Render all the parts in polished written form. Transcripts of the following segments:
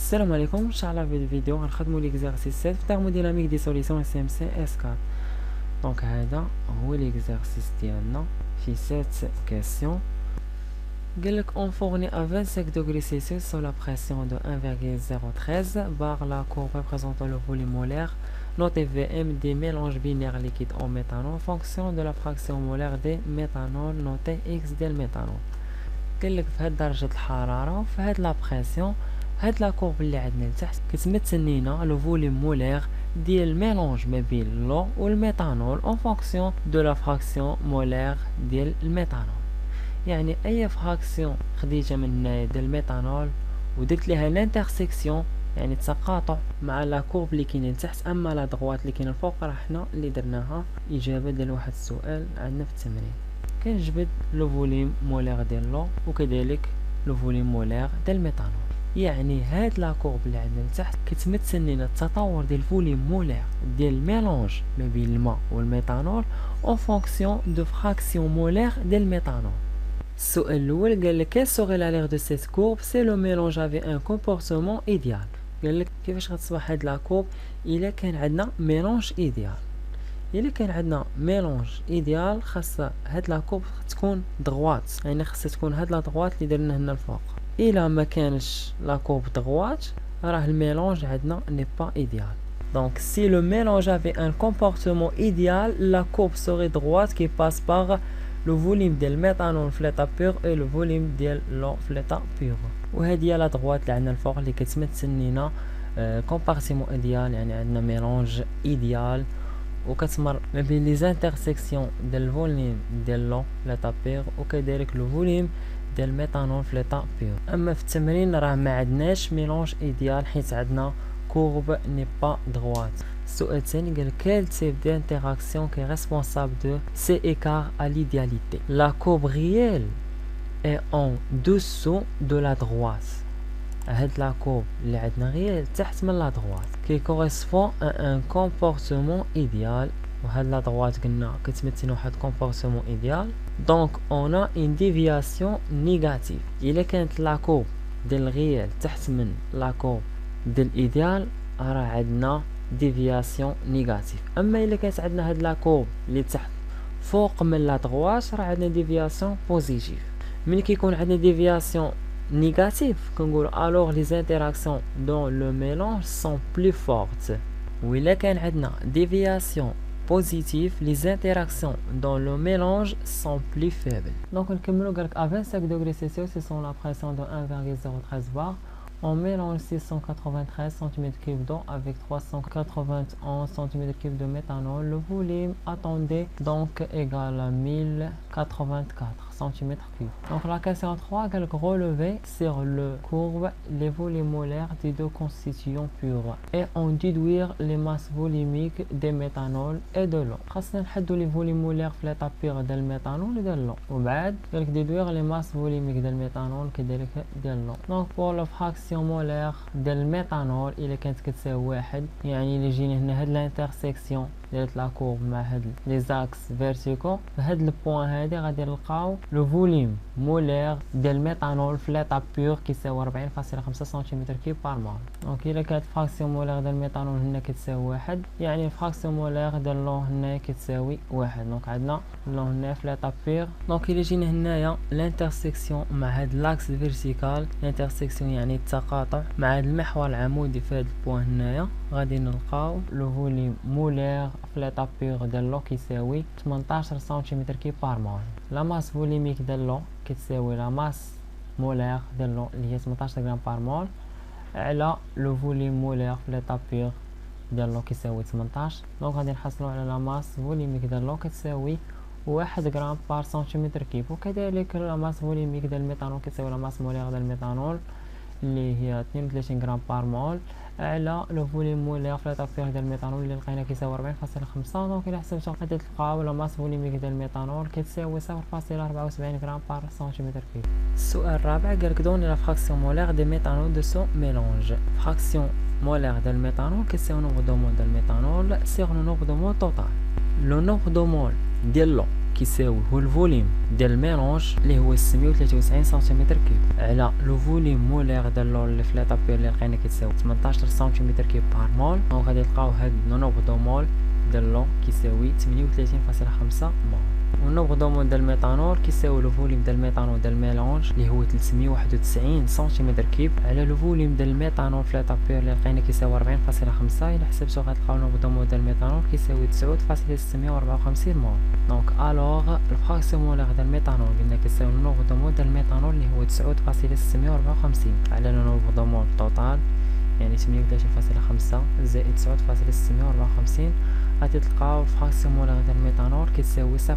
السلام عليكم. ان شاء الله في الفيديو غنخدموا ليكزارسيس 7 في termodynamique دي سوليسيون اس ام سي اس 4. دونك هذا هو ليكزارسيس ديالنا في 7 كيسيون. قالك on fournit à 25 degrés Celsius sous la pression de 1,013 bar la courbe représentant le volume molaire noté Vm des mélanges binaires liquides en méthanol en fonction de la fraction molaire des méthanol noté X ديال الميثانول. قالك في هاد درجة الحرارة وفي هاد لا بريسيون هاد لا كورب اللي عندنا لتحت كتمثل لينا لو فوليوم مولير ديال الميلونج ما بين لو والميثانول اون فونكسيون دو لا فراكسيون مولير ديال الميثانول. يعني اي فراكسيون خديتها من هنايا ديال الميثانول ودرت ليها لانترسيكسيون يعني تقاطع مع لا كورب اللي كاينه لتحت. اما لا دغوات اللي كاينه الفوق راه حنا اللي درناها اجابه ديال واحد السؤال عندنا في التمرين. كنجبد لو فوليوم مولير ديال لو وكذلك لو فوليوم مولير ديال الميثانول. يعني هاد لا كورب اللي عندنا لتحت كتمثل لنا التطور ديال الفوليوم مولير ديال الميلونج ما بين الماء والميثانول اون فونكسيون دو فراكسيون مولير ديال الميثانول. السؤال الاول قال لك quelle serait la l'air de cette courbe si le mélange avait un comportement idéal. قال لك كيفاش غتصبح هاد لا كورب الا كان عندنا ميلونج ايديال. الا كان عندنا ميلونج ايديال خاصها هاد لا كورب تكون دغوات، يعني خاصها تكون هاد لا دغوات اللي درنا هنا الفوق. إلا ما كانش لا كورب دغوات راه الميلونج عندنا ني با ايديال. Donc si le mélange avait un comportement idéal, la courbe serait droite qui passe par le volume ديال الميثانول في l'état pur et le volume ديال l'eau في l'état pur. وهذه هي لا دغوات اللي عندنا الفوق اللي كتمثل لنا comportement idéal، يعني عندنا ميلونج ايديال وكتمر ما بين لي زانترسيكسيون ديال الفوليوم ديال لو في l'état pur وكذلك لو فوليوم ديال الميثانول في ليطا بيور. اما في التمرين راه ما عندناش ميلونج ايديال حيت عندنا كورب ني با دغوات. السؤال الثاني قال quel type d'interaction qui est responsable de ces écarts à l'idéalité. La courbe réelle est en dessous de la droite. هاد لا كورب اللي عندنا غير تحت من لا دغوات qui correspond à un comportement idéal. وهاد لا دغوات قلنا كتمثل واحد كومبورتمون ايديال. دونك اون ا اون ديفياسيون نيجاتيف. الا كانت لا كورب ديال الغيال تحت من لا كورب ديال الايديال راه عندنا ديفياسيون نيجاتيف. اما الا كانت عندنا هاد لا كورب اللي تحت فوق من لا دغوات راه عندنا ديفياسيون بوزيتيف. ملي كيكون عندنا ديفياسيون نيجاتيف كنقولوا الوغ لي زانتراكسيون دون لو ميلونج سون بلو فورت. وإلا كان عندنا déviation positive, les interactions dans le mélange sont plus faibles. Donc نكملوا قالك à 25 degrés Celsius ce sont la pression de 1,013 bar. On mélange 693 cm3 d'eau avec 391 cm3 de méthanol. Le volume attendu donc égale à 1084 cm3. Donc la question 3, relever sur le courbe les volumes molaires des deux constituants purs et en déduire les masses volumiques des méthanol et de l'eau. خاصنا نحدوا les volumes molaires في l'état pur ديال الميثانول وديال l'eau وبعد قالك déduire les masses volumiques ديال الميثانول كذلك ديال l'eau. Donc pour la fraction مولير ديال الميثانول الا كانت كتساوي واحد، يعني الا جينا هنا هاد الانترسيكسيون ديالت لا كورب مع هاد لي زاكس فيرتيكو فهاد البوين هادي غادي نلقاو لو فوليوم مولير ديال الميثانول في ليطا بيور كيساوي 40.5 سنتيمتر كيب بار مول. دونك الا كانت فراكسيون مولير ديال الميثانول هنا كتساوي واحد، يعني فراكسيون مولير ديال لو هنا كتساوي واحد. دونك عندنا لو هنا في ليطا بيور. دونك الا جينا هنايا لانترسيكسيون مع هاد لاكس فيرتيكال، لانترسيكسيون يعني التقاطع مع هاد المحور العمودي في هاد البوين هنايا غادي نلقاو لو فوليوم مولير في ليطا بيور ديال لو كيساوي 18 سنتيمتر كيب بار مول. لا ماس فوليميك ديال لو كتساوي لا ماس مولير ديال لو اللي هي 18 غرام بار مول على لو فوليوم مولير في ليطا بيور ديال لو كيساوي 18. دونك غادي نحصلوا على لا ماس فوليميك ديال لو كتساوي 1 غرام بار سنتيمتر كيب. وكذلك لا ماس فوليميك ديال الميثانول كتساوي لا ماس مولير ديال الميثانول اللي هي 32 غرام بار مول على لو فوليوم مولير في ليطا بيور ديال الميثانول اللي لقينا كيساوي 40.5. دونك الا حسبتو غادي تلقاو لا ماس فوليميك ديال الميثانول كتساوي 0.74 غرام بار سنتيمتر كيب. السؤال الرابع قالك دوني لا فراكسيون مولير دي ميثانول دو سو ميلونج. فراكسيون مولير ديال الميثانول كتساوي نومبر دو مول ديال الميثانول سيغ لو نومبر دو مول توتال. لو نومبر دو مول ديال لو كيساوي هو الفوليم ديال الميلونج اللي هو 693 سنتيمتر كيوب على لو فوليم مولير ديال لو اللي في ليطا بير اللي لقينا كتساوي 18 سنتيمتر كيوب بار مول. دونك غادي نلقاو هاد النومبر دو مول ديال لو كيساوي 38.5 مول. والنومبر دو مول ديال الميتانول كيساوي لو فوليم ديال الميتانول ديال الميلونج اللي هو 391 سنتيمتر كيوب على لو فوليم ديال الميتانول في ليطا بير اللي لقينا كيساوي 40.5. الا حسبتو غتلقاو النومبر دو مول ديال الميتانول كيساوي 9.654 مول. دونك الوغ الفراكسيون مولير ديال الميتانول قلنا كيساوي النومبر دو مول ديال الميتانول اللي هو 9.654 على لو نومبر دو مول توتال يعني 38.5 زائد 9.654 غادي تلقاو الفراكسيون مولير ديال الميتانول كتساوي 0.2.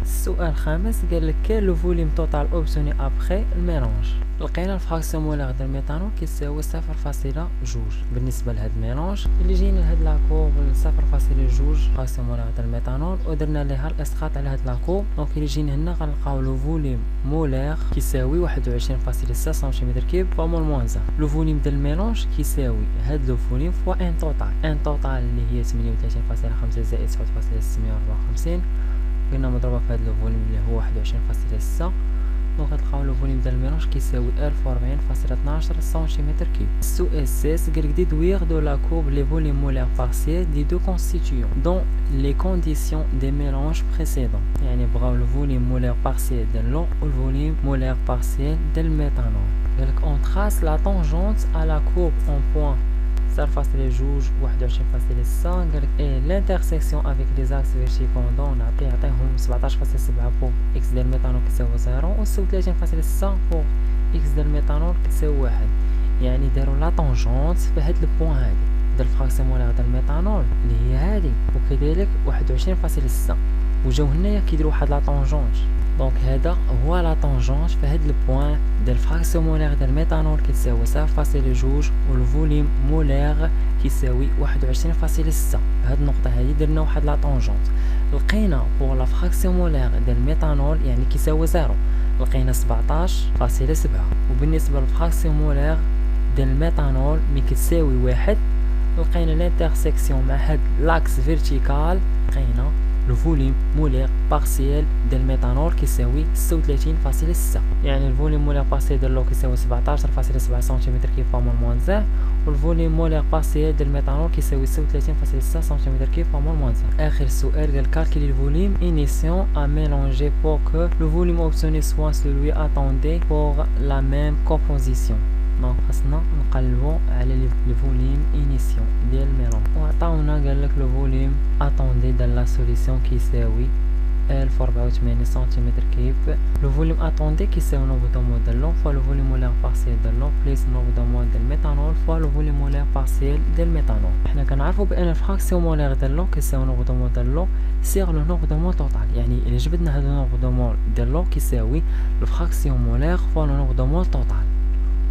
السؤال الخامس قال لك كان لو فوليم توتال اوبسوني ابخي الميلونج. لقينا الفراكسيون مولير ديال الميتانول كيساوي 0.2 بالنسبه لهاد الميلونج اللي جينا لهاد لاكوب 0.2 فراكسيون مولير ديال الميتانول ودرنا ليها الاسقاط على هاد لاكوب. دونك اللي جينا هنا غنلقاو لو فوليم مولير كيساوي 21.6 سنتيمتر كيوب فمول موان 1. لو فوليم ديال الميلونج كيساوي هاد لو فوليم فوا ان توتال اللي هي 38.5 زائد 9.654 قلنا مضروبه في هاد لو فوليم اللي هو 21.6. دونك غتلقاو لو فوليم ديال الميلونج كيساوي 1040.12 سنتيمتر كيوب. السؤال 6 قالك ديدوير دو لا كورب لي فوليم مولير بارسيال دي دو كونستيتيون دون لي كونديسيون دي ميلونج بريسيدون. يعني بغاو لو فوليم مولير بارسيال ديال لو و الفوليم مولير بارسيال ديال الميتانول. قالك اون تراس لا طونجونت à la courbe en point 0.2 21.6 قالك l'intersection avec les axes verticaux دون عطيهم 17.7 pour x ديال الميتانول كتساوي 0 و 36.6 pour x ديال الميتانول كتساوي 1. يعني داروا لا طونجونت في هاد البوان هادي ديال الفراكسيون مولير ديال الميتانول اللي هي هادي وكذلك 21.6 وجاو هنايا كيديروا واحد لا طونجونت. دونك هذا هو لا طونجونت في هاد البوان ديال الفراكسيون مولير ديال الميتانول كتساوي 0.2 والفوليم مولير كيساوي 21.6. هاد النقطه هادي درنا واحد لا طونجونت لقينا بور لا فراكسيون مولير ديال الميتانول يعني كيساوي 0 لقينا 17.7 وبالنسبه للفراكسيون مولير ديال الميتانول ملي كتساوي 1 لقينا الانترسيكسيون مع هاد لاكس فيرتيكال لقينا لو فوليم مولير بارسيال ديال الميتانول كيساوي 36.6. يعني الفوليم مولير بارسيال ديال لو كيساوي 17.7 سنتيمتر كيوب فمول موان 1 والفوليم مولير بارسيال ديال الميتانول كيساوي 36.6 سنتيمتر كيوب فمول موان 1. اخر سؤال قال كالكولي الفوليم انيسيون ا ميلونجي بور كو لو فوليم اوبسوني سوا سولوي اتوندي بور لا ميم كومبوزيسيون. دونك خاصنا نقلبو على لي فوليم انيسيون ديال الميلونج وعطاونا قال لك لو فوليم اتوندي ديال لا سوليسيون كيساوي 1084 سنتيمتر كيوب. لو فوليم اتوندي كيساوي نومبر دو مول ديال لو فوا لو فوليم مولير بارسيال ديال لو بليس نومبر دو مول ديال الميتانول فوا لو فوليم مولير بارسيال ديال الميتانول. حنا كنعرفوا بان الفراكسيون مولير ديال لو كيساوي نومبر دو مول ديال لو سيغ لو نومبر دو مول توتال. يعني الا جبدنا هذا نومبر دو مول ديال لو كيساوي الفراكسيون مولير فوا لو نومبر دو مول توتال.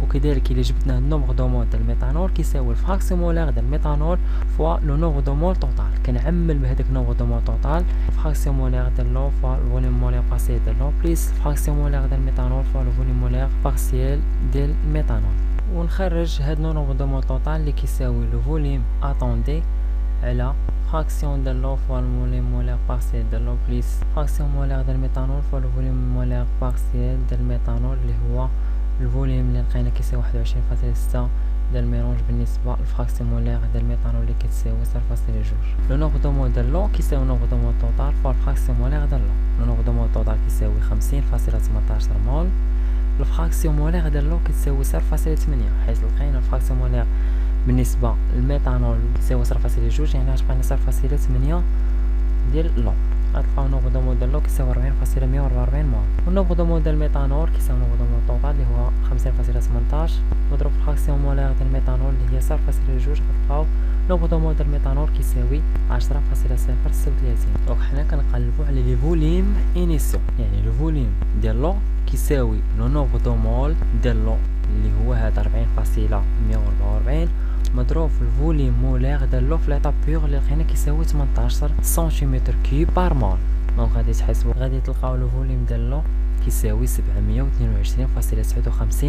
وكذلك الا جبدنا النومبر دو مول ديال الميتانول كيساوي الفراكسيون مولير ديال الميتانول فوا لو نومبر دو مول توتال. كنعمل بهذاك النومبر دو مول توتال الفراكسيون مولير ديال لو فوا الفوليوم مولير بارسيال ديال لو بليس الفراكسيون مولير ديال الميتانول فوا الفوليوم مولير بارسيال ديال الميتانول ونخرج هاد النومبر دو مول توتال اللي كيساوي لو فوليوم اتوندي على فراكسيون ديال لو فوا الفوليوم مولير بارسيال ديال لو بليس فراكسيون مولير ديال الميتانول فوا الفوليوم مولير بارسيال ديال الميتانول اللي هو الفوليوم اللي لقينا كيساوي 21.6 ديال الميلونج بالنسبه للفراكسيون مولير ديال الميتانول اللي كتساوي 0.2. لو نومبر دو مول ديال لو كيساوي نومبر دو مول توتال فوا الفراكسيون مولير ديال لو نومبر دو مول توتال كيساوي 50.18 الفراكسيون مولير ديال لو كتساوي 0.8 حيت لقينا الفراكسيون مولير بالنسبه للميتانول كيساوي 0.2 يعني غتبقى لنا 0.8 ديال لو. غتلقاو نومبر دو مول ديال لو كيساوي 40.144 مول والنومبر دو مول ديال الميتانول كيساوي نومبر دو مول توتال اللي هو 50.18 مضروب في الفراكسيون مولير ديال الميتانول اللي هي 0.2 غتلقاو نومبر دو مول ديال الميتانول كيساوي 10.036. دونك حنا كنقلبوا على لي فوليم انيسيون يعني لو فوليم ديال لو كيساوي لو نومبر دو مول ديال لو اللي هو هذا 40.144 مضروب في الفوليم مولير ديال لو في ليطا بيغ اللي لقينا كيساوي 18 سنتيمتر كيوب بار مول. دونك غادي تحسبوا غادي تلقاو لو فوليم ديال لو كيساوي 722.59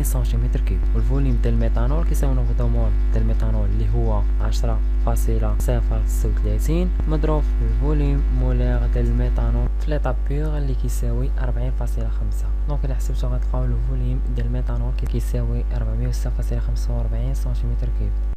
سنتيمتر كيوب. والفوليوم ديال الميثانول كيساوي نوفوتومول ديال الميثانول اللي هو 10.036 مضروب في الفوليوم مولير ديال الميثانول في ليطاب بيغ اللي كيساوي 40.5. دونك الا حسبتو غتلقاو الفوليوم ديال الميثانول كيساوي 406.45 سنتيمتر كيوب.